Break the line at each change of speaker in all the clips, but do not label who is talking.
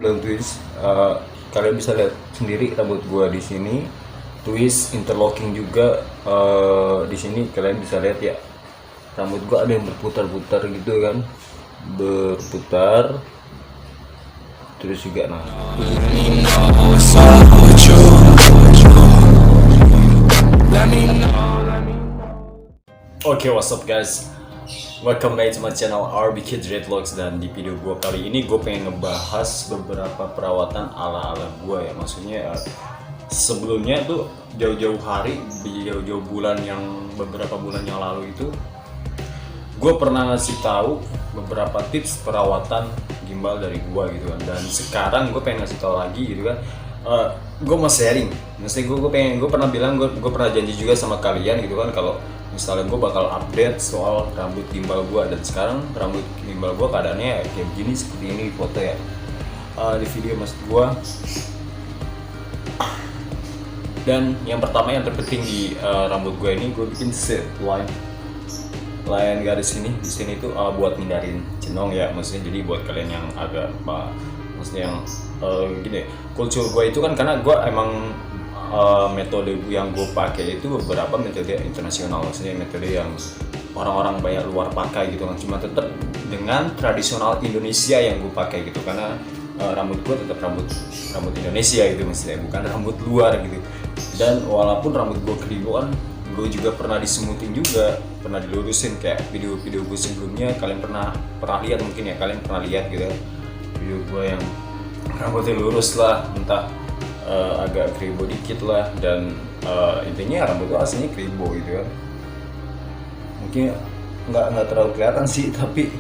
belum twist. Kalian bisa lihat sendiri rambut gua di sini twist interlocking juga. Di sini kalian bisa lihat ya, rambut gua ada yang berputar-putar gitu kan, berputar terus juga nah. Oke, what's up guys? Welcome back to my channel RBK Dreadlocks. Dan di video gue kali ini gue pengen ngebahas beberapa perawatan ala-ala gue ya. Maksudnya sebelumnya tuh jauh-jauh hari, jauh-jauh bulan, yang beberapa bulan yang lalu itu gue pernah ngasih tahu beberapa tips perawatan gimbal dari gue gitu kan. Dan sekarang gue pengen ngasih tahu lagi gitu kan. Gue mau sharing. Maksudnya gue pernah bilang, gue pernah janji juga sama kalian gitu kan, kalau misalnya gue bakal update soal rambut gimbal gue. Dan sekarang rambut gimbal gue keadaannya kayak begini, seperti ini di foto ya, di video maksud gue. Dan yang pertama yang terpenting di rambut gue ini, gue bikin set line garis ini di sini tuh buat hindarin cenong ya. Maksudnya jadi buat kalian yang agak maksudnya yang gini, kultur gue itu kan, karena gue emang metode yang gue pakai itu beberapa metode internasional, maksudnya metode yang orang-orang banyak luar pakai gitu kan. Cuma tetap dengan tradisional Indonesia yang gue pakai gitu, karena rambut gue tetap rambut Indonesia gitu, maksudnya bukan rambut luar gitu. Dan walaupun rambut gue keribuan, gue juga pernah disemutin juga, pernah dilurusin kayak video-video gue sebelumnya. Kalian pernah lihat mungkin ya, kalian pernah lihat gitu video gue yang rambutnya lurus lah, entah agak kribo dikit lah. Dan intinya rambut gue aslinya kribo gitu kan. Mungkin nggak terlalu kelihatan sih, tapi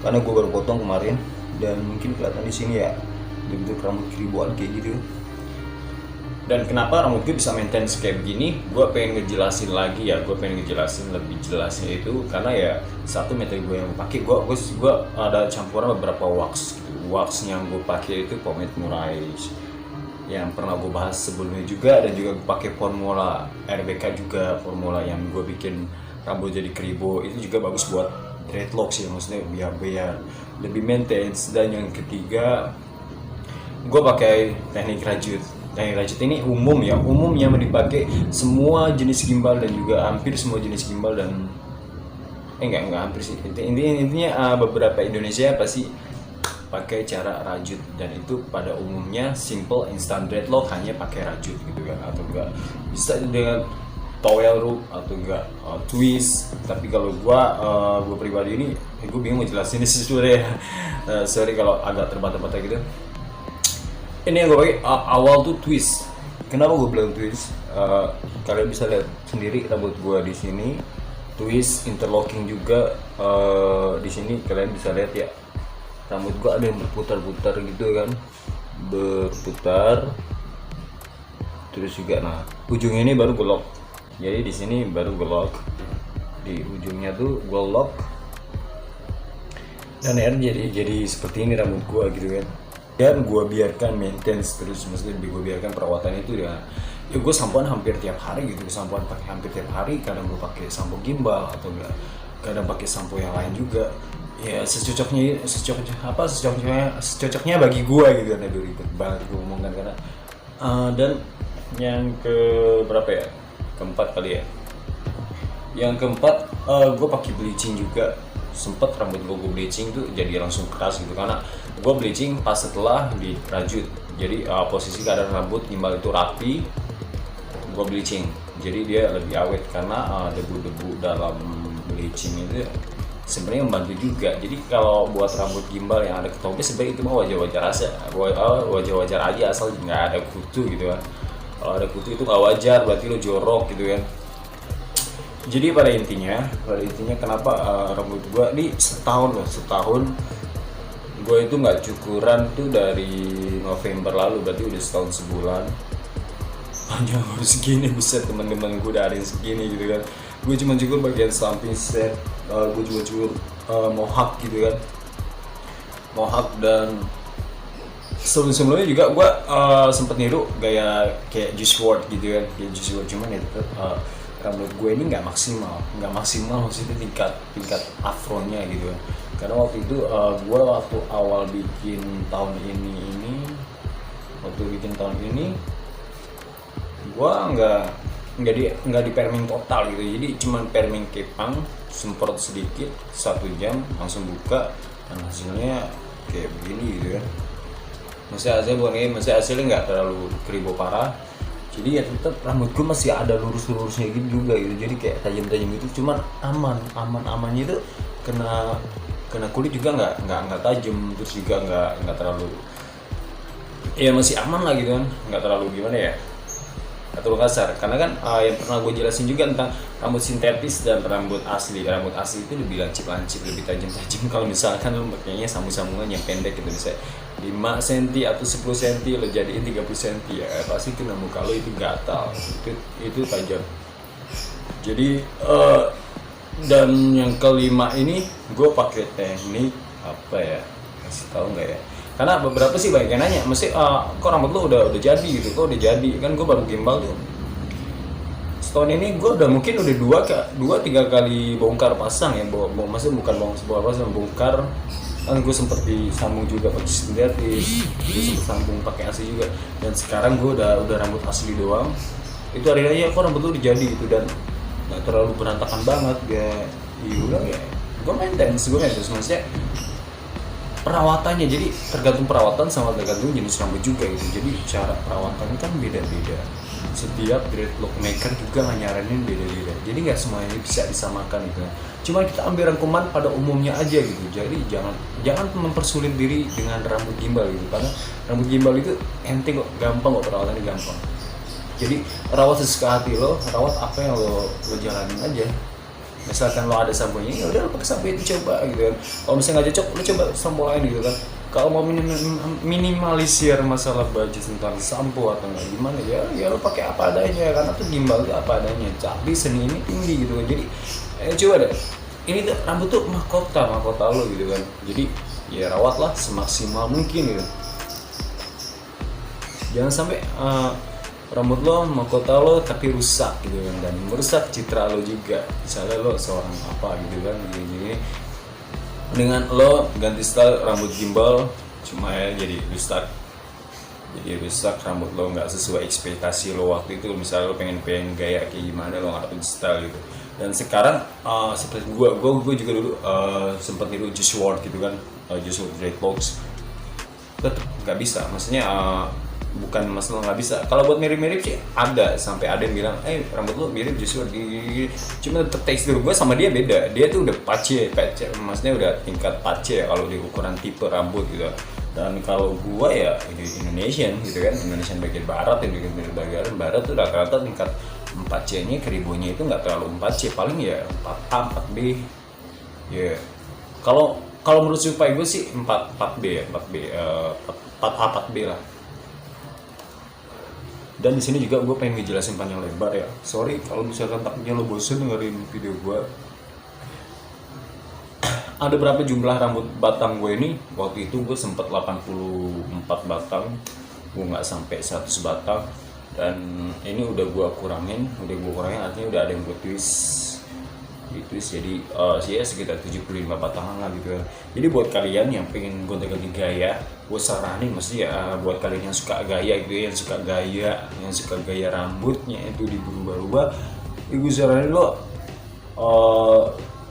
karena gue baru potong kemarin, dan mungkin kelihatan di sini ya bentuk rambut kriboan kayak gitu. Dan kenapa rambut gue bisa maintain kayak begini, gue pengen ngejelasin lagi ya. Gue pengen ngejelasin lebih jelasnya itu karena ya, satu metode gue yang pakai, gue ada campuran beberapa wax gitu. Wax yang gue pakai itu pomade Moraes yang pernah gue bahas sebelumnya juga, dan juga gue pakai formula RBK juga, formula yang gue bikin rambut jadi kribo. Itu juga bagus buat dreadlocks ya, maksudnya biar lebih maintenance. Dan yang ketiga, gue pakai teknik rajut. Teknik rajut ini umum yang dipakai semua jenis gimbal, dan juga hampir semua jenis gimbal. Dan enggak hampir sih, intinya beberapa Indonesia pasti pakai cara rajut. Dan itu pada umumnya simple instant dreadlock hanya pakai rajut gitu kan, atau enggak bisa dengan towel rope, atau enggak twist. Tapi kalau gue pribadi ini, gue bingung mau jelasin ini sesuai sorry kalau agak terbata-bata gitu. Ini yang gue pakai awal tuh twist. Kenapa gue bilang twist? Kalian bisa lihat sendiri rambut gue di sini twist interlocking juga. Di sini kalian bisa lihat ya, rambut gue ada yang berputar-putar gitu kan, berputar terus juga. Nah, ujungnya ini baru gue lock. Jadi di sini baru gue lock, di ujungnya tuh gue lock. Dan jadi seperti ini rambut gue gitu kan. Dan gue biarkan maintenance terus, maksudnya gue biarkan perawatan itu ya gue sampoan hampir tiap hari gitu. Sampoan pakai hampir tiap hari. Kadang gue pakai sampo gimbal, atau enggak kadang pakai sampo yang lain juga ya, secocoknya bagi gue gitu kan. Aduh ribet banget gue ngomongkan karena dan yang ke berapa ya, keempat kali ya, yang keempat gue pakai bleaching juga. Sempet rambut gue bleaching tuh jadi langsung keras gitu, karena gue bleaching pas setelah dirajut. Jadi posisi keadaan rambut gimbal itu rapi, gue bleaching, jadi dia lebih awet. Karena debu-debu dalam bleaching itu sebenarnya membantu juga. Jadi kalau buat rambut gimbal yang ada ketopnya, sebenarnya itu mah wajar aja, asal nggak ada kutu gitu kan. Kalau ada kutu itu nggak wajar, berarti lo jorok gitu kan. Jadi pada intinya kenapa rambut gue ini setahun gue itu nggak cukuran tuh dari November lalu, berarti udah setahun sebulan. Panjang harus segini, buset, teman-teman gue udah ada yang segini gitu kan. Gue cuma cukur bagian samping set, gue juga cukur mohawk gitu kan, mohawk. Dan sebelumnya juga gue sempet niru gaya kayak Juice WRLD gitu kan, kayak Juice WRLD. Cuman ya tetap rambut gue ini nggak maksimal maksudnya tingkat afronya gitu kan. Karena waktu itu gue waktu awal bikin tahun ini waktu bikin tahun ini gue nggak di perming total gitu, jadi cuman perming kepang, semprot sedikit 1 jam langsung buka, dan hasilnya kayak begini gitu kan. Masih hasilnya nggak terlalu keribo parah, jadi ya tetap rambut gue masih ada lurus-lurusnya gitu juga gitu, jadi kayak tajam-tajam gitu, cuman amannya itu kena kulit juga nggak tajam, terus juga nggak terlalu, ya masih aman lah gitu kan, nggak terlalu gimana ya, nggak terlalu kasar. Karena kan yang pernah gue jelasin juga tentang rambut sintetis dan rambut asli itu lebih lancip, lebih tajam. Kalau misalkan lo pakainya sambung-sambungan yang pendek gitu, bisa 5 cm atau 10 cm lo jadiin 30 cm, ya pasti kena muka lo itu gatal, itu tajam. Jadi dan yang kelima ini gue pakai teknik apa ya, kasih tahu nggak ya, karena beberapa sih banyak yang nanya, mesti kok rambut lo udah jadi gitu, kok udah jadi, kan gue baru gimbal tuh setahun ini, gue udah mungkin udah 2-3 kali bongkar pasang ya, maksudnya bukan pasang, bongkar kan. Gue sempet disambung juga pakai sintetis, gue sempet sambung pakai asli juga, dan sekarang gue udah rambut asli doang. Itu hari aja kok rambut lo udah jadi gitu, dan nggak terlalu berantakan banget ya. Udah ya, gue maintenance maksudnya perawatannya, jadi tergantung perawatan sama tergantung jenis rambut juga gitu. Jadi cara perawatannya kan beda-beda, setiap dreadlock maker juga nyaranin beda-beda, jadi nggak semuanya bisa disamakan gitu. Cuma kita ambil rangkuman pada umumnya aja gitu, jadi jangan mempersulit diri dengan rambut gimbal gitu, karena rambut gimbal itu enteng kok, gampang kok, perawatannya gampang. Jadi rawat sesuka hati lo, rawat apa yang lo jalanin aja. Misalkan lo ada samponya, ya udah lo pakai sampo itu, coba gitu kan. Kalau misalnya nggak cocok, lo coba sampo lain gitu kan. Kalau mau minimalisir masalah budget tentang sampo atau nggak gimana, ya lo pakai apa adanya, karena tuh gimbal itu apa adanya. Tapi seni ini tinggi gitu kan. Jadi coba deh, ini tuh rambut tuh mahkota lo gitu kan. Jadi ya rawatlah semaksimal mungkin gitu. Jangan sampai rambut lo mahkota lo tapi rusak gitu kan, dan merusak citra lo juga. Misalnya lo seorang apa gitu kan, gini dengan lo ganti style rambut gimbal, cuma ya jadi rusak rambut lo, nggak sesuai ekspektasi lo waktu itu. Misalnya lo pengen gaya kayak gimana, lo ngarepin style gitu. Dan sekarang seperti gue juga dulu sempat niru Juice WRLD gitu kan, Juice WRLD dreadlocks, tetap nggak bisa, maksudnya bukan masalah nggak bisa. Kalau buat mirip-mirip sih ada, sampai ada yang bilang rambut lo mirip Juice WRLD, cuma tetap tekstur gue sama dia beda. Dia tuh udah pace, maksudnya udah tingkat pace kalau di ukuran tipe rambut gitu. Dan kalau gue ya Indonesian gitu kan, Indonesian bagian barat, bagian barat tuh rata-rata tingkat 4C-nya keribonya itu nggak terlalu 4C, paling ya 4A, 4B ya. Kalau menurut supaya gue sih 4B ya, 4A, 4B lah. Dan di sini juga gue pengen ngejelasin panjang lebar ya. Sorry kalau misalkan takutnya lo bosen dengerin video gue. Ada berapa jumlah rambut batang gue ini? Waktu itu gue sempet 84 batang, gue nggak sampai 100 batang. Dan ini udah gue kurangin artinya udah ada yang gue twist, jadi ya sekitar 75 batangan lah gitu. Jadi buat kalian yang pengen gonta-ganti gaya, gue saranin mesti ya buat kalian yang suka gaya gitu, yang suka gaya rambutnya itu diberubah-ubah, gue saranin lo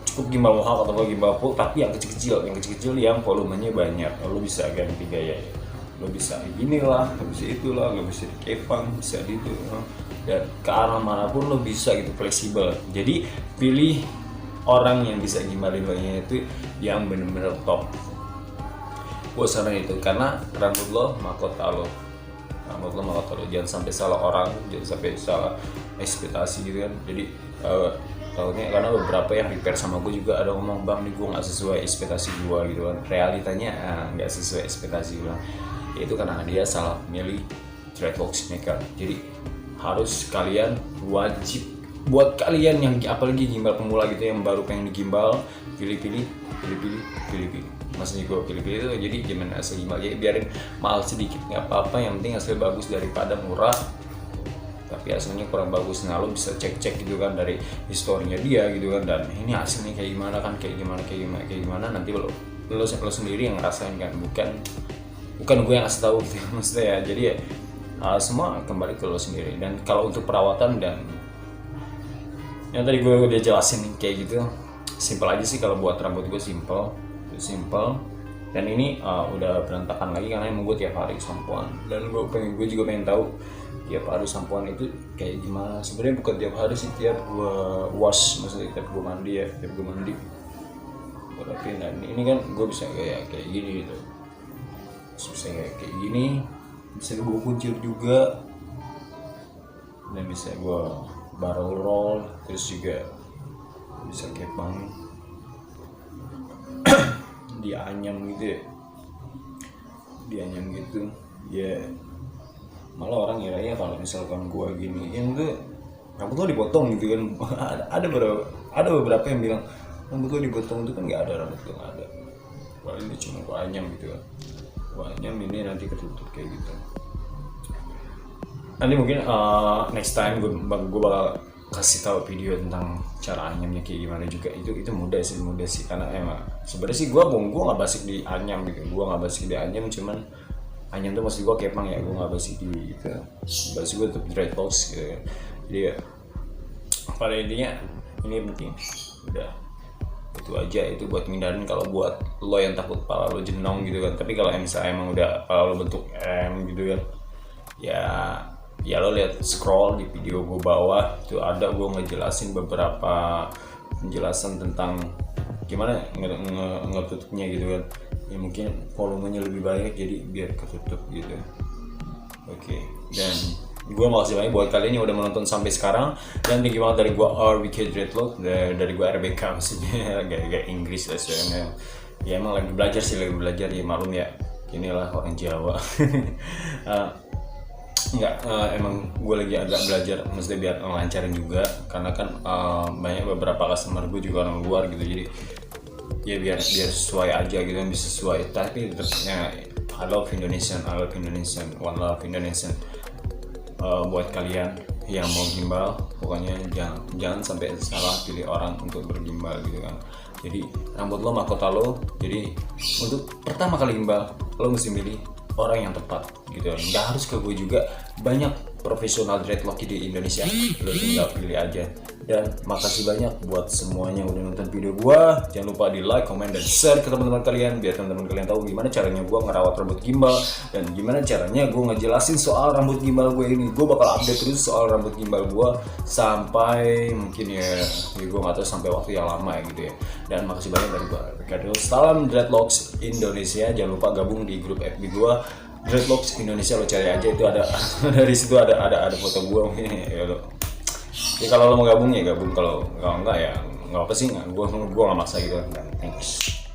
cukup gimbal mohawk atau gimbal full, tapi yang kecil-kecil yang volumenya banyak. Lo bisa ganti gaya, lo bisa gini lah, lo bisa itulah, lo bisa kepang, bisa gitu, dan ke arah manapun lo bisa gitu, fleksibel. Jadi pilih orang yang bisa gimbalin lo nya itu yang bener-bener top. Gue saranin itu, karena rambut lo mahkota lo, jangan sampai salah orang, jangan sampai salah ekspektasi gitu kan. Jadi tahunnya, karena beberapa yang repair sama gue juga ada ngomong, bang nih gue nggak sesuai ekspektasi gue gitu kan, realitanya nggak sesuai ekspektasi gue. Itu karena dia salah milih dreadlocks maker. Jadi harus kalian wajib, buat kalian yang apalagi gimbal pemula gitu, yang baru pengen digimbal, pilih-pilih. Maksudnya gue pilih-pilih itu, jadi jangan asal gimbal, jadi biarin mahal sedikit nggak apa-apa, yang penting hasil bagus daripada murah tapi aslinya kurang bagus. Nah lo bisa cek gitu kan dari historinya dia gitu kan, dan ini aslinya kayak gimana kan, kayak gimana nanti lo sendiri yang ngerasain kan, bukan gue yang ngasih tahu gitu maksudnya ya. Jadi ya semua kembali ke lo sendiri. Dan kalau untuk perawatan dan yang tadi gue udah jelasin kayak gitu, simple aja sih. Kalau buat rambut gue simple. Dan ini udah berantakan lagi karena emang gue tiap hari sampoan, dan gue juga pengen tahu tiap hari sampoan itu kayak gimana. Sebenarnya bukan tiap hari sih, tiap gue wash, maksudnya tiap gue mandi gue rapiin. Dan ini kan gue bisa kayak gini gitu, bisa kayak gini, bisa gue kuncir juga, dan bisa gue barrel roll, terus juga bisa kepang dianyam gitu ya. Malah orang ngiranya kalau misalkan gua gini yang tuh rambut lo dipotong gitu kan. ada beberapa yang bilang rambut lo dipotong itu kan nggak ada, rambut lo nggak ada, paling ini cuma gua anyam gitu kan. Gua anyam ini nanti ketutup kayak gitu. Nanti mungkin next time gua bakal kasih tahu video tentang cara anyamnya kayak gimana juga. Itu mudah sih karena emang sebenarnya sih gua nggak basic di anyam gitu. Gua nggak basic di anyam, cuman anyam tuh maksud gua kepang ya, gua nggak basic di gitu. Basic gua tetap dreadlocks gitu. Jadi ya pada intinya ini penting. Udah itu aja, itu buat ngindarin kalau buat lo yang takut kepala lo jenong gitu kan. Tapi kalau misalnya emang udah kepala lo bentuk M gitu kan, ya lo lihat scroll di video gue bawah itu ada gue ngejelasin beberapa penjelasan tentang gimana ngetutupnya gitu kan. Ya mungkin volumenya lebih banyak jadi biar ketutup gitu. Oke. Dan gue makasih banyak buat kalian yang udah menonton sampai sekarang. Dan thank you banget dari gue RBK Dreadlock, dari gue RBK maksudnya agak Inggris lah soalnya. Ya emang lagi belajar ya, maklum ya, inilah orang Jawa. Enggak, emang gue lagi agak belajar, maksudnya biar ngelancarin juga, karena kan banyak beberapa customer gue juga orang luar gitu. Jadi ya biar sesuai aja gitu, bisa sesuai. Tapi tetapnya I love Indonesian, one love Indonesian. Buat kalian yang mau gimbal, pokoknya jangan sampai salah pilih orang untuk bergimbal gitu kan. Jadi rambut lo mahkota lo, jadi untuk pertama kali gimbal lo mesti milih orang yang tepat gitu. Nggak harus ke gue juga, banyak profesional dreadlock di Indonesia, lo tinggal pilih aja. Dan makasih banyak buat semuanya yang udah nonton video gue. Jangan lupa di like, comment, dan share ke teman-teman kalian biar teman-teman kalian tahu gimana caranya gue ngerawat rambut gimbal dan gimana caranya gue ngejelasin soal rambut gimbal gue ini. Gue bakal update terus soal rambut gimbal gue sampai mungkin ya gue nggak tahu sampai waktu yang lama ya gitu ya. Dan makasih banyak dari gue. Salam Dreadlocks Indonesia. Jangan lupa gabung di grup FB gue Dreadlocks Indonesia, lo cari aja itu ada dari situ ada foto gue. Ya lo. Ya kalau lo mau gabung ya gabung, kalau enggak ya nggak apa sih, gue nggak maksa gitu. Thanks.